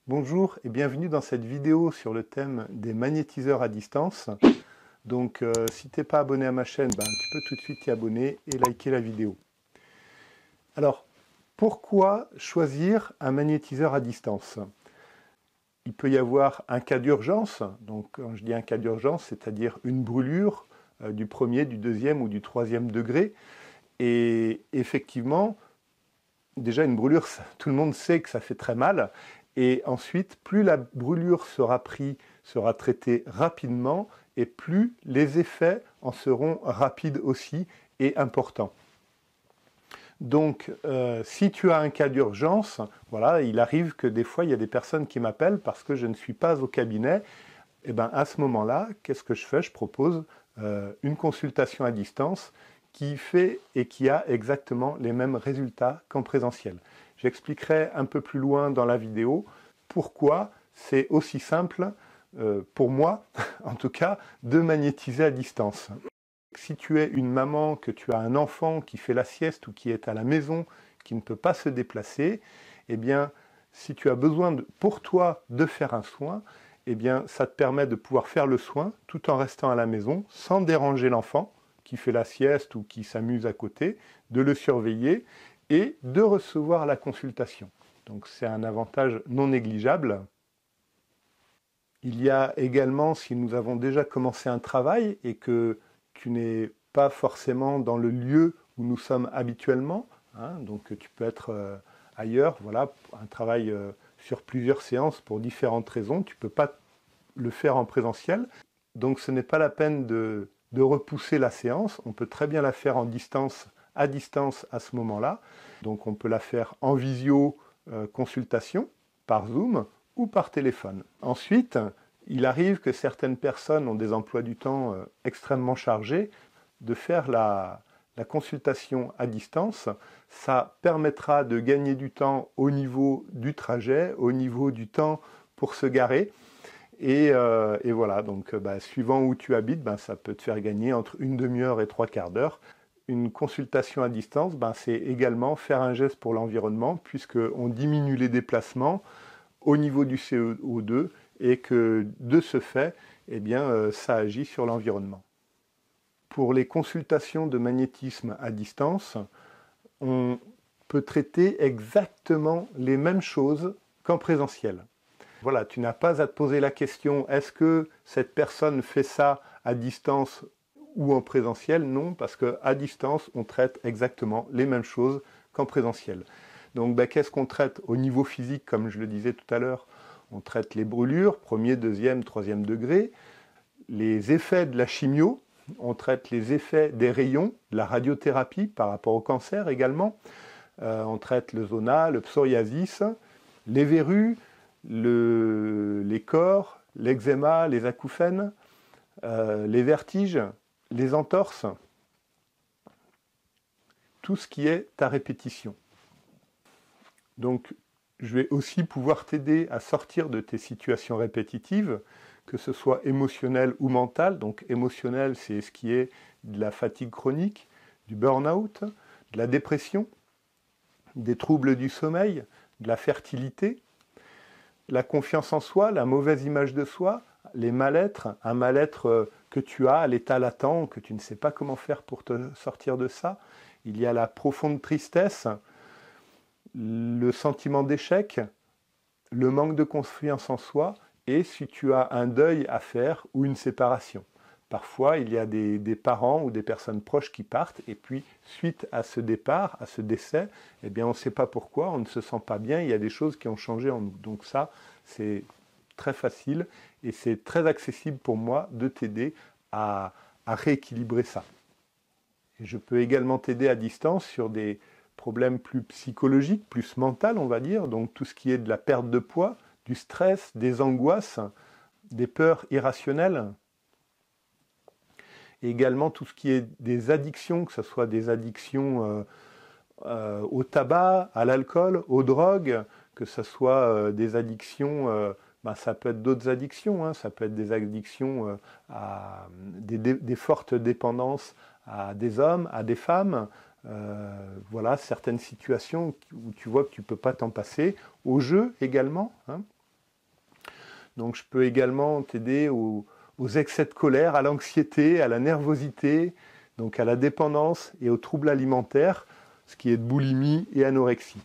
Bonjour et bienvenue dans cette vidéo sur le thème des magnétiseurs à distance. Donc si tu n'es pas abonné à ma chaîne, tu peux tout de suite t'y abonner et liker la vidéo. Alors, pourquoi choisir un magnétiseur à distance? Il peut y avoir un cas d'urgence. Donc quand je dis un cas d'urgence, c'est-à-dire une brûlure du premier, du deuxième ou du troisième degré. Et effectivement, déjà une brûlure, tout le monde sait que ça fait très mal. Et ensuite, plus la brûlure sera traitée rapidement, et plus les effets en seront rapides aussi et importants. Donc, si tu as un cas d'urgence, voilà, il arrive que des fois, il y a des personnes qui m'appellent parce que je ne suis pas au cabinet. Et bien, à ce moment-là, qu'est-ce que je fais? Je propose une consultation à distance qui fait et qui a exactement les mêmes résultats qu'en présentiel. J'expliquerai un peu plus loin dans la vidéo pourquoi c'est aussi simple, pour moi en tout cas, de magnétiser à distance. Si tu es une maman, que tu as un enfant qui fait la sieste ou qui est à la maison, qui ne peut pas se déplacer, eh bien, si tu as besoin pour toi de faire un soin, eh bien, ça te permet de pouvoir faire le soin tout en restant à la maison, sans déranger l'enfant qui fait la sieste ou qui s'amuse à côté, de le surveiller et de recevoir la consultation. Donc c'est un avantage non négligeable. Il y a également, si nous avons déjà commencé un travail et que tu n'es pas forcément dans le lieu où nous sommes habituellement, donc tu peux être ailleurs, voilà, un travail sur plusieurs séances pour différentes raisons, tu ne peux pas le faire en présentiel, donc ce n'est pas la peine de repousser la séance, on peut très bien la faire à distance à ce moment-là, donc on peut la faire en visio consultation, par Zoom ou par téléphone. Ensuite, il arrive que certaines personnes ont des emplois du temps extrêmement chargés. De faire la consultation à distance, ça permettra de gagner du temps au niveau du trajet, au niveau du temps pour se garer. Et voilà, donc suivant où tu habites, ça peut te faire gagner entre une demi-heure et 3/4 d'heure. Une consultation à distance, c'est également faire un geste pour l'environnement, puisqu'on diminue les déplacements au niveau du CO2 et que de ce fait, eh bien, ça agit sur l'environnement. Pour les consultations de magnétisme à distance, on peut traiter exactement les mêmes choses qu'en présentiel. Voilà, tu n'as pas à te poser la question, est-ce que cette personne fait ça à distance ou en présentiel? Non, parce qu'à distance, on traite exactement les mêmes choses qu'en présentiel. Donc, qu'est-ce qu'on traite au niveau physique, comme je le disais tout à l'heure? On traite les brûlures, premier, deuxième, troisième degré, les effets de la chimio, on traite les effets des rayons, la radiothérapie par rapport au cancer également, on traite le zona, le psoriasis, les verrues, les corps, l'eczéma, les acouphènes, les vertiges, les entorses, tout ce qui est à répétition. Donc, je vais aussi pouvoir t'aider à sortir de tes situations répétitives, que ce soit émotionnel ou mental. Donc, émotionnel, c'est ce qui est de la fatigue chronique, du burn-out, de la dépression, des troubles du sommeil, de la fertilité, la confiance en soi, la mauvaise image de soi, les mal-être, un mal-être que tu as à l'état latent, que tu ne sais pas comment faire pour te sortir de ça. Il y a la profonde tristesse, le sentiment d'échec, le manque de confiance en soi, et si tu as un deuil à faire ou une séparation. Parfois, il y a des parents ou des personnes proches qui partent, et puis, suite à ce départ, à ce décès, eh bien, on ne sait pas pourquoi, on ne se sent pas bien, il y a des choses qui ont changé en nous. Donc ça, c'est très facile, et c'est très accessible pour moi de t'aider à rééquilibrer ça. Et je peux également t'aider à distance sur des problèmes plus psychologiques, plus mentaux, on va dire, donc tout ce qui est de la perte de poids, du stress, des angoisses, des peurs irrationnelles, et également tout ce qui est des addictions, que ce soit des addictions au tabac, à l'alcool, aux drogues, que ce soit des addictions, ça peut être d'autres addictions, ça peut être des addictions à des fortes dépendances à des hommes, à des femmes, voilà, certaines situations où tu vois que tu ne peux pas t'en passer, au jeu également, Donc je peux également t'aider aux excès de colère, à l'anxiété, à la nervosité, donc à la dépendance et aux troubles alimentaires, ce qui est de boulimie et anorexie.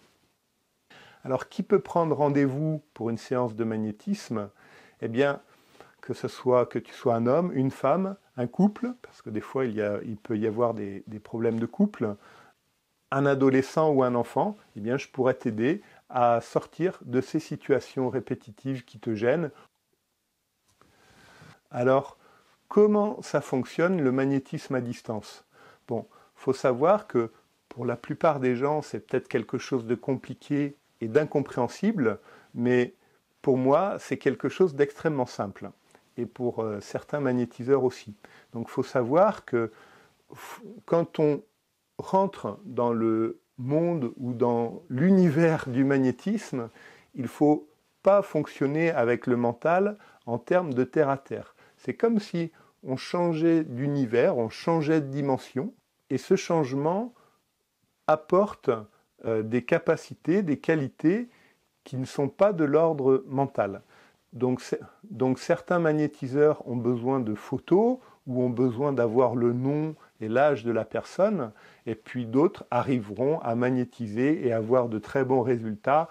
Alors qui peut prendre rendez-vous pour une séance de magnétisme? Eh bien, que tu sois un homme, une femme, un couple, parce que des fois il peut y avoir des problèmes de couple, un adolescent ou un enfant, eh bien je pourrais t'aider à sortir de ces situations répétitives qui te gênent. Alors, comment ça fonctionne le magnétisme à distance? Bon, il faut savoir que pour la plupart des gens, c'est peut-être quelque chose de compliqué et d'incompréhensible, mais pour moi, c'est quelque chose d'extrêmement simple. Et pour certains magnétiseurs aussi. Donc il faut savoir que quand on rentre dans le monde ou dans l'univers du magnétisme, il ne faut pas fonctionner avec le mental en termes de terre à terre. C'est comme si on changeait d'univers, on changeait de dimension, et ce changement apporte des capacités, des qualités qui ne sont pas de l'ordre mental. Donc certains magnétiseurs ont besoin de photos ou ont besoin d'avoir le nom et l'âge de la personne, et puis d'autres arriveront à magnétiser et avoir de très bons résultats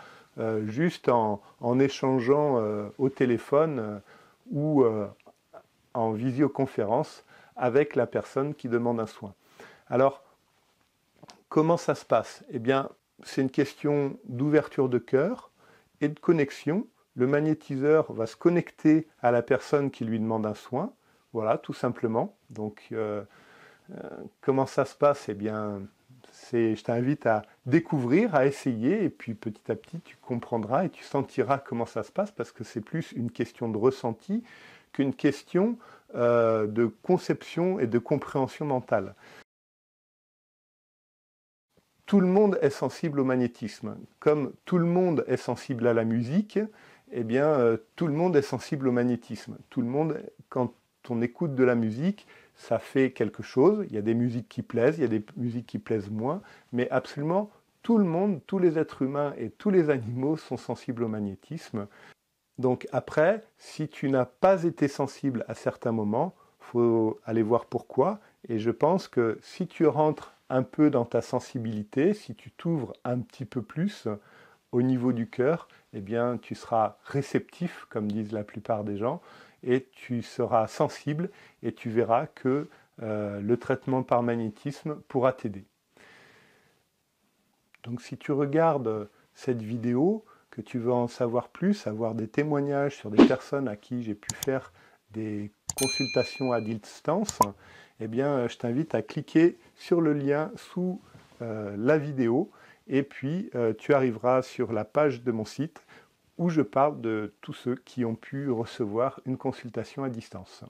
juste en échangeant au téléphone ou en visioconférence avec la personne qui demande un soin. Alors, comment ça se passe? Eh bien, c'est une question d'ouverture de cœur et de connexion. Le magnétiseur va se connecter à la personne qui lui demande un soin, voilà, tout simplement. Donc, comment ça se passe? Eh bien, je t'invite à découvrir, à essayer, et puis petit à petit, tu comprendras et tu sentiras comment ça se passe, parce que c'est plus une question de ressenti qu'une question de conception et de compréhension mentale. Tout le monde est sensible au magnétisme. Comme tout le monde est sensible à la musique, eh bien, tout le monde est sensible au magnétisme. Tout le monde, quand on écoute de la musique, ça fait quelque chose. Il y a des musiques qui plaisent, il y a des musiques qui plaisent moins, mais absolument tout le monde, tous les êtres humains et tous les animaux sont sensibles au magnétisme. Donc après, si tu n'as pas été sensible à certains moments, il faut aller voir pourquoi. Et je pense que si tu rentres un peu dans ta sensibilité, si tu t'ouvres un petit peu plus au niveau du cœur, eh bien tu seras réceptif, comme disent la plupart des gens, et tu seras sensible et tu verras que le traitement par magnétisme pourra t'aider. Donc si tu regardes cette vidéo, que tu veux en savoir plus, avoir des témoignages sur des personnes à qui j'ai pu faire des consultations à distance, eh bien, je t'invite à cliquer sur le lien sous la vidéo et puis tu arriveras sur la page de mon site où je parle de tous ceux qui ont pu recevoir une consultation à distance.